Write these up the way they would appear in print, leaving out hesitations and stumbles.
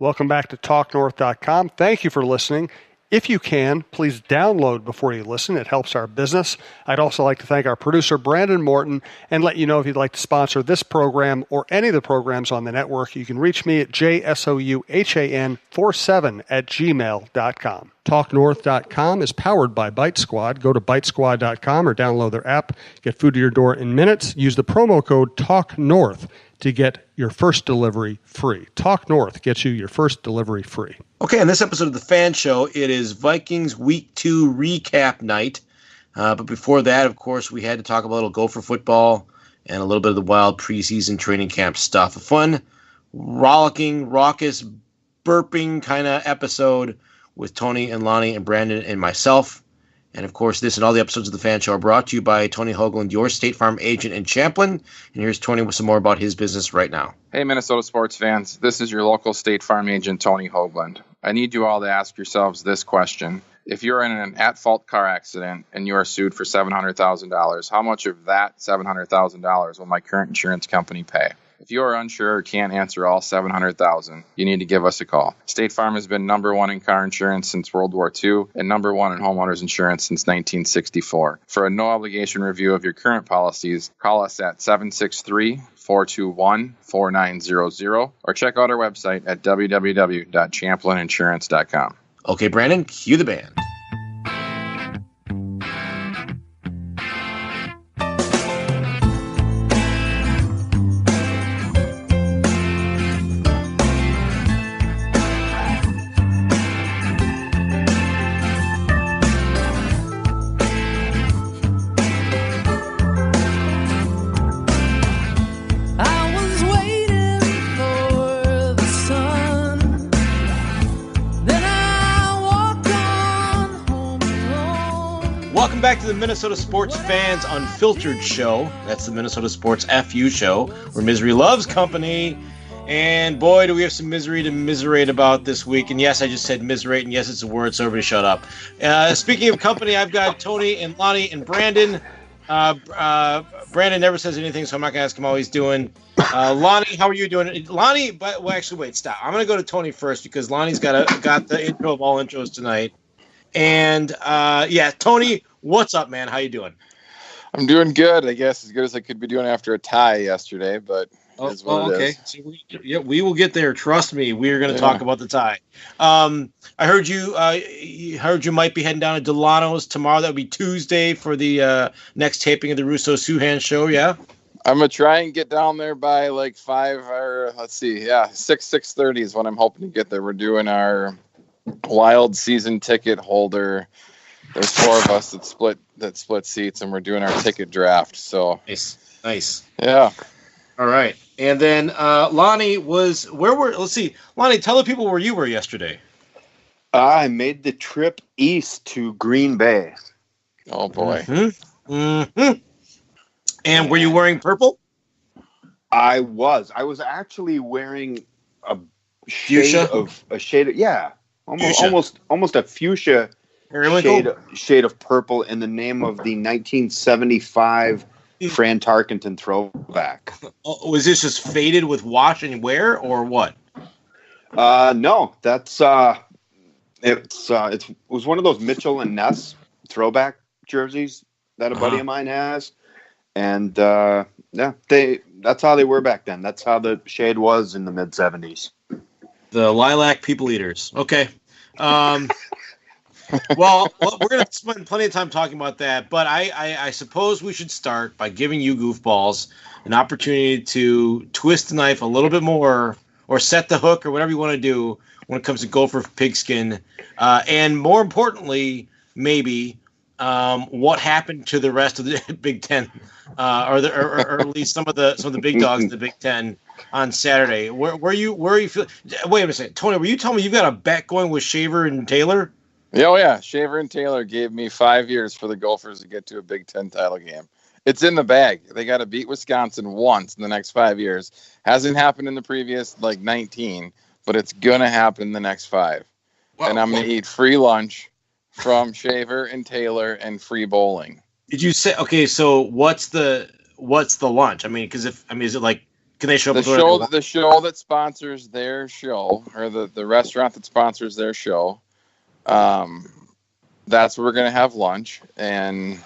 Welcome back to TalkNorth.com. Thank you for listening. If you can, please download before you listen. It helps our business. I'd also like to thank our producer, Brandon Morton, and let you know if you'd like to sponsor this program or any of the programs on the network, you can reach me at jsouhan47@gmail.com. TalkNorth.com is powered by Bite Squad. Go to bitesquad.com or download their app. Get food to your door in minutes. Use the promo code TalkNorth to get your first delivery free. Talk North gets you your first delivery free. Okay, on this episode of The Fan Show, it is Vikings Week 2 recap night. But before that, of course, we had to talk about a little Gopher football and a little bit of the wild preseason training camp stuff. A fun, rollicking, raucous, burping kind of episode with Tony and Lonnie and Brandon and myself. And, of course, this and all the episodes of The Fan Show are brought to you by Tony Hoagland, your State Farm agent in Champlin. And here's Tony with some more about his business right now. Hey, Minnesota sports fans. This is your local State Farm agent, Tony Hoagland. I need you all to ask yourselves this question. If you're in an at-fault car accident and you are sued for $700,000, how much of that $700,000 will my current insurance company pay? If you are unsure or can't answer all $700,000, you need to give us a call. State Farm has been number one in car insurance since World War II and number one in homeowners insurance since 1964. For a no-obligation review of your current policies, call us at 763-421-4900 or check out our website at www.champlininsurance.com. Okay, Brandon, cue the band. Welcome back to the Minnesota Sports Fans Unfiltered Show. That's the Minnesota Sports FU show, where misery loves company. And boy, do we have some misery to miserate about this week. And yes, I just said miserate, and yes, it's a word, so everybody shut up. Speaking of company, I've got Tony and Lonnie and Brandon. Brandon never says anything, so I'm not going to ask him how he's doing. Lonnie, how are you doing? Lonnie, actually, wait, stop. I'm going to go to Tony first because Lonnie's got the intro of all intros tonight. And, Tony, what's up, man? How you doing? I'm doing good, I guess, as good as I could be doing after a tie yesterday, but it's what it is. So we will get there. Trust me. We are going to talk about the tie. I heard you might be heading down to Delano's tomorrow. That would be Tuesday for the next taping of the Russo Suhan show, yeah? I'm going to try and get down there by like 6:30 is when I'm hoping to get there. We're doing our wild season ticket holder. There's four of us that split seats, and we're doing our ticket draft. So nice. Yeah. All right. And then Lonnie Lonnie, tell the people where you were yesterday. I made the trip east to Green Bay. Oh boy. Mm-hmm. Mm-hmm. And were you wearing purple? I was actually wearing a shade of almost a fuchsia shade of purple in the name of the 1975 Fran Tarkenton throwback. Was this just faded with wash and wear or what? No, that's it was one of those Mitchell and Ness throwback jerseys that a buddy of mine has, and that's how they were back then. That's how the shade was in the mid 70s. The lilac people eaters. Okay. Well, we're going to spend plenty of time talking about that, but I suppose we should start by giving you goofballs an opportunity to twist the knife a little bit more or set the hook or whatever you want to do when it comes to Gopher pigskin. And more importantly, maybe what happened to the rest of the Big Ten or at least some of the big dogs in the Big Ten on Saturday. Where you feel? Wait a second, Tony. Were you telling me you got a bet going with Shaver and Taylor? Oh yeah, Shaver and Taylor gave me 5 years for the Gophers to get to a Big Ten title game. It's in the bag. They got to beat Wisconsin once in the next 5 years. Hasn't happened in the previous 19, but it's gonna happen in the next 5. Well, and I'm gonna eat free lunch from Shaver and Taylor and free bowling. Did you say okay? So what's the lunch? I mean, is it like Can they show up? The show that sponsors their show, or the restaurant that sponsors their show, that's where we're gonna have lunch, and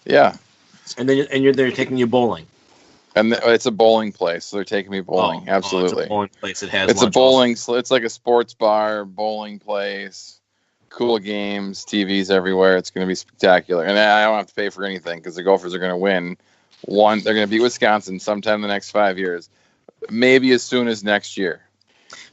yeah. And then they're taking you bowling. And it's a bowling place, so they're taking me bowling. Absolutely, it's a bowling place. It's a bowling. So it's like a sports bar, bowling place, cool games, TVs everywhere. It's going to be spectacular, and I don't have to pay for anything because the Gophers are going to win. They're going to beat Wisconsin sometime in the next 5 years, maybe as soon as next year.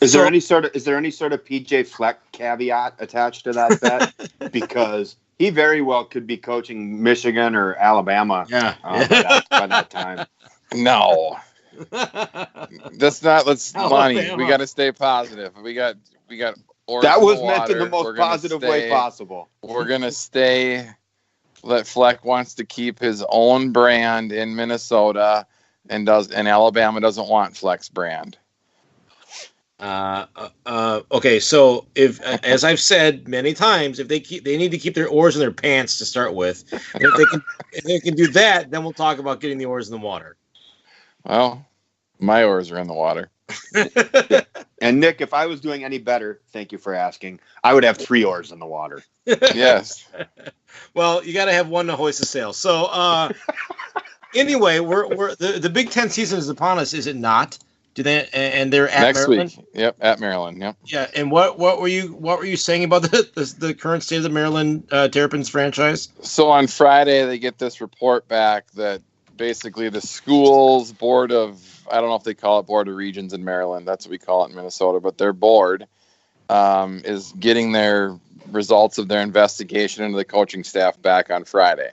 Is there any sort of PJ Fleck caveat attached to that bet? Because he very well could be coaching Michigan or Alabama. By that time. No, that's not. Lonnie, we got to stay positive. We got. That was meant in the most positive way possible. We're gonna stay. That Fleck wants to keep his own brand in Minnesota, and Alabama doesn't want Fleck's brand. Okay, so if, as I've said many times, if they need to keep their oars in their pants to start with, and if they can do that, then we'll talk about getting the oars in the water. Well, my oars are in the water. And Nick, if I was doing any better, thank you for asking, I would have 3 oars in the water. Yes. Well, you got to have one to hoist the sail. So, anyway, we're the Big Ten season is upon us, is it not? Do they? And they're at next Maryland? week. Yep, at Maryland. Yep. Yeah. And what were you saying about the current state of the Maryland Terrapins franchise? So on Friday, they get this report back that basically the school's board of, I don't know if they call it Board of Regents in Maryland. That's what we call it in Minnesota. But their board is getting their results of their investigation into the coaching staff back on Friday.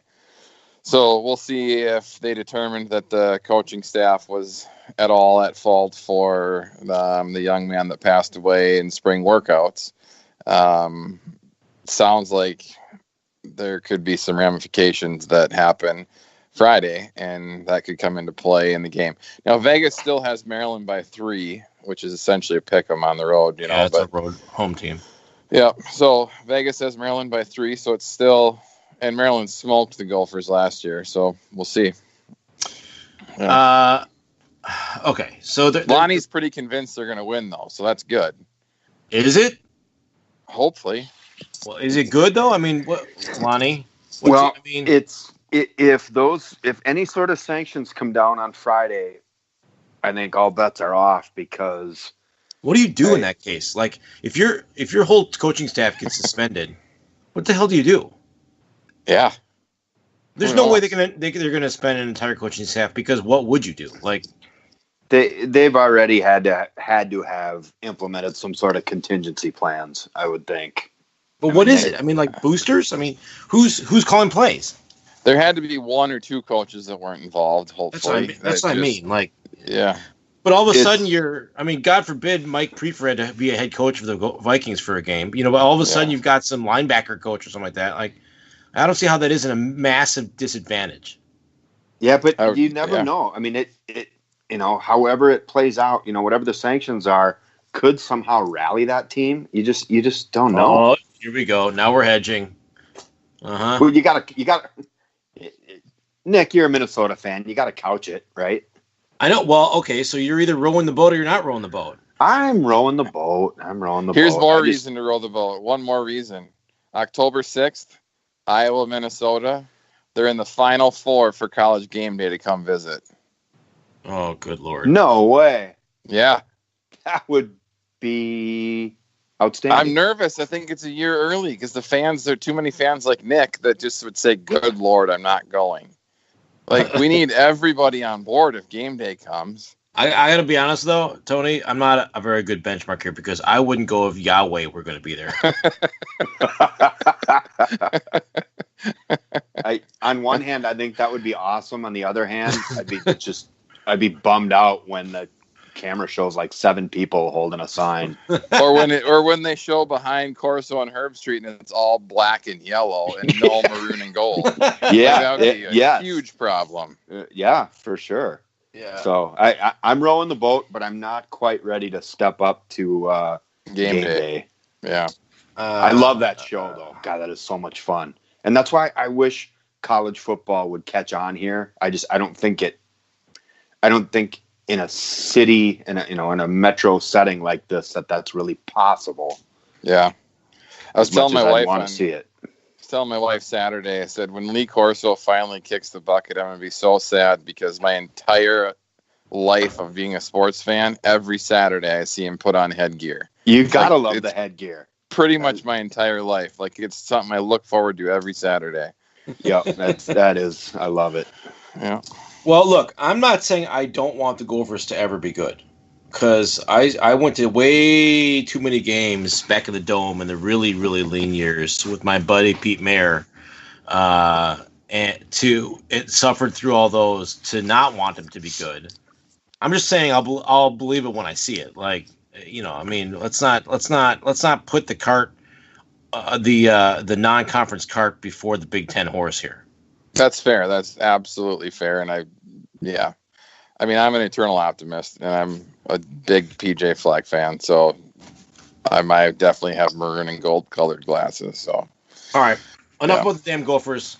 So we'll see if they determined that the coaching staff was at all at fault for the young man that passed away in spring workouts. Sounds like there could be some ramifications that happen Friday, and that could come into play in the game. Now, Vegas still has Maryland by 3, which is essentially a pick 'em on the road. It's a road home team. Yeah, so Vegas has Maryland by 3, so it's still, and Maryland smoked the Gophers last year, so we'll see. Yeah. Okay, so Lonnie's pretty convinced they're going to win, though, so that's good. Is it? Hopefully. Well, is it good though? I mean, what, Lonnie? If any sort of sanctions come down on Friday, I think all bets are off, because what do you do in that case? Like, if your whole coaching staff gets suspended, what the hell do you do? Yeah, there's no way they're gonna spend an entire coaching staff, because what would you do? Like, they've already had to have implemented some sort of contingency plans, I would think. But what is it? I mean, like boosters? I mean, who's calling plays? There had to be 1 or 2 coaches that weren't involved, hopefully. That's what I mean. Like, yeah. But all of a sudden God forbid Mike Prefer had to be a head coach for the Vikings for a game. But all of a sudden you've got some linebacker coach or something like that. Like, I don't see how that isn't a massive disadvantage. Yeah, but you never know. I mean, it however it plays out, whatever the sanctions are, could somehow rally that team. You just don't know. Oh, here we go. Now we're hedging. Uh-huh. Well, you gotta. Nick, you're a Minnesota fan. You got to couch it, right? I know. Well, okay, so you're either rowing the boat or you're not rowing the boat. I'm rowing the boat. Here's more reason to row the boat. One more reason. October 6th, Iowa, Minnesota. They're in the Final Four for College Game Day to come visit. Oh, good Lord. No way. Yeah. That would be outstanding. I'm nervous. I think it's a year early because there are too many fans like Nick that just would say, good Lord, I'm not going. Like, we need everybody on board if game day comes. I got to be honest, though, Tony, I'm not a very good benchmark here, because I wouldn't go if Yahweh were going to be there. On one hand, I think that would be awesome. On the other hand, I'd be bummed out when the camera shows like 7 people holding a sign, or when they show behind Corso and Herb Street and it's all black and yellow and no maroon and gold. Yeah, that would be a huge problem. Yeah, for sure. Yeah. So I'm rowing the boat, but I'm not quite ready to step up to game day. Yeah. I love that show though. God, that is so much fun, and that's why I wish college football would catch on here. I don't think in a city, in a metro setting like this, that's really possible. Yeah. I was telling my wife want to see it. Telling my wife Saturday, I said, when Lee Corso finally kicks the bucket, I'm going to be so sad, because my entire life of being a sports fan, every Saturday I see him put on headgear. You got to love the headgear. Pretty much my entire life. Like, it's something I look forward to every Saturday. Yeah, that is. I love it. Yeah. Well, look, I'm not saying I don't want the Gophers to ever be good, because I went to way too many games back in the Dome in the really, really lean years with my buddy Pete Mayer, and it suffered through all those to not want them to be good. I'm just saying I'll believe it when I see it. Like, I mean, let's not put the cart, the non-conference cart before the Big Ten horse here. That's fair. That's absolutely fair. And I mean, I'm an eternal optimist, and I'm a big PJ Fleck fan, so I might definitely have maroon and gold colored glasses. So, all right, enough about the damn Gophers.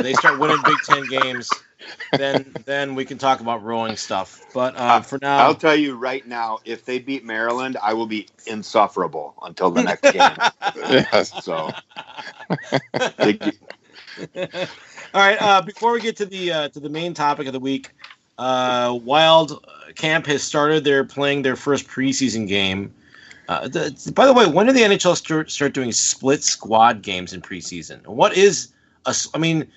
They start winning Big Ten games, then we can talk about rowing stuff. But for now, I'll tell you right now, if they beat Maryland, I will be insufferable until the next game. Yes. So, all right. Before we get to the main topic of the week. Wild Camp has started. They're playing their first preseason game. By the way, when did the NHL start doing split squad games in preseason? What is I mean,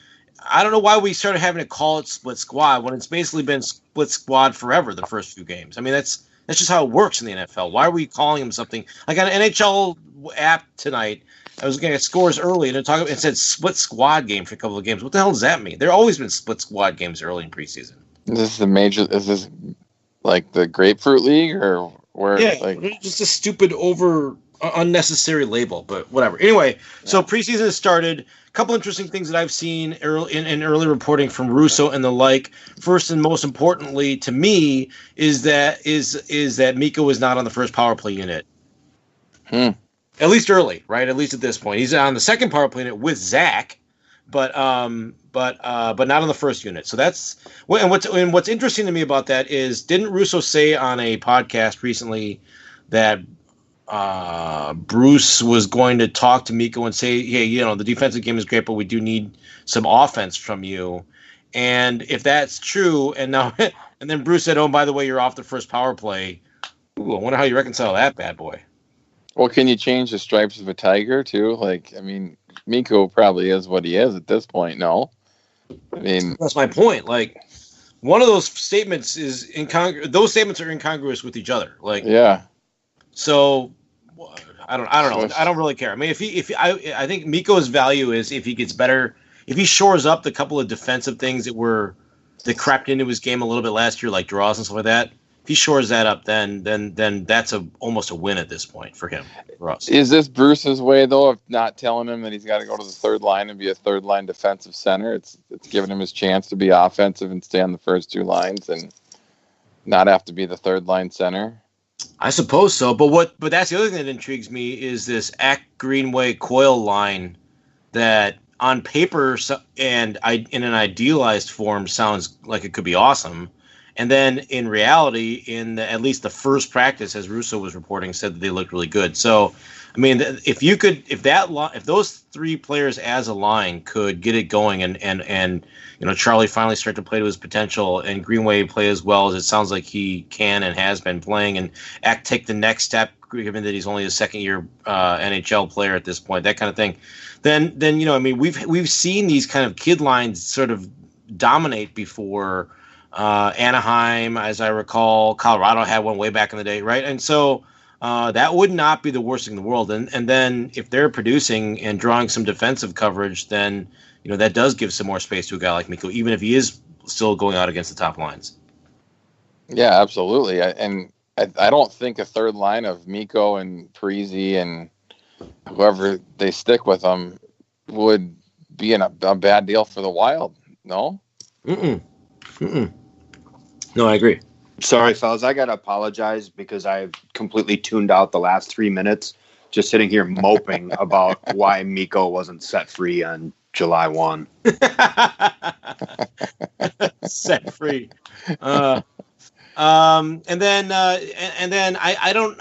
I don't know why we started having to call it split squad when it's basically been split squad forever the first few games. I mean, that's just how it works in the NFL. Why are we calling them something like on an NHL app tonight? I was looking at scores early, and it said split squad game for a couple of games. What the hell does that mean? There have always been split squad games early in preseason. Is this like the Grapefruit League, or where? Yeah, like, just a stupid, unnecessary label, but whatever. Anyway, So preseason has started. A couple interesting things that I've seen in early reporting from Russo and the like. First and most importantly to me is that Mikko is not on the first power play unit. At least early, right? At least at this point, he's on the second power play unit with Zach, but not on the first unit. So that's what's interesting to me about that is, didn't Russo say on a podcast recently that Bruce was going to talk to Mikko and say, hey, the defensive game is great, but we do need some offense from you. And if that's true, and then Bruce said, oh, by the way, you're off the first power play. Ooh, I wonder how you reconcile that bad boy. Well, can you change the stripes of a tiger too? Like, I mean, Mikko probably is what he is at this point. No, I mean, that's my point. Like, one of those statements is incongruous. Those statements are incongruous with each other. Like, yeah. So I don't know. I don't really care. I mean, I think Mikko's value is if he gets better, if he shores up the couple of defensive things that crept into his game a little bit last year, like draws and stuff like that. If he shores that up, then that's almost a win at this point for him, for us. Is this Bruce's way, though, of not telling him that he's got to go to the third line and be a third line defensive center? It's giving him his chance to be offensive and stay on the first two lines and not have to be the third line center. I suppose so, but that's the other thing that intrigues me is this Act Greenway Coyle line that on paper and in an idealized form sounds like it could be awesome. And then in reality, at least the first practice, as Russo was reporting, said that they looked really good. So, I mean, if those three players as a line could get it going, and Charlie finally start to play to his potential, and Greenway play as well as it sounds like he can and has been playing, and take the next step, given that he's only a second-year NHL player at this point, that kind of thing. Then I mean, we've seen these kind of kid lines sort of dominate before. Anaheim, as I recall, Colorado had one way back in the day, right? And so that would not be the worst thing in the world. And then if they're producing and drawing some defensive coverage, then that does give some more space to a guy like Mikko, even if he is still going out against the top lines. Yeah, absolutely. And I don't think a third line of Mikko and Parise and whoever they stick with them would be a bad deal for the Wild. No? No, I agree. Sorry, fellas. I got to apologize because I've completely tuned out the last 3 minutes just sitting here moping about why Mikko wasn't set free on July 1. Set free. And then I don't.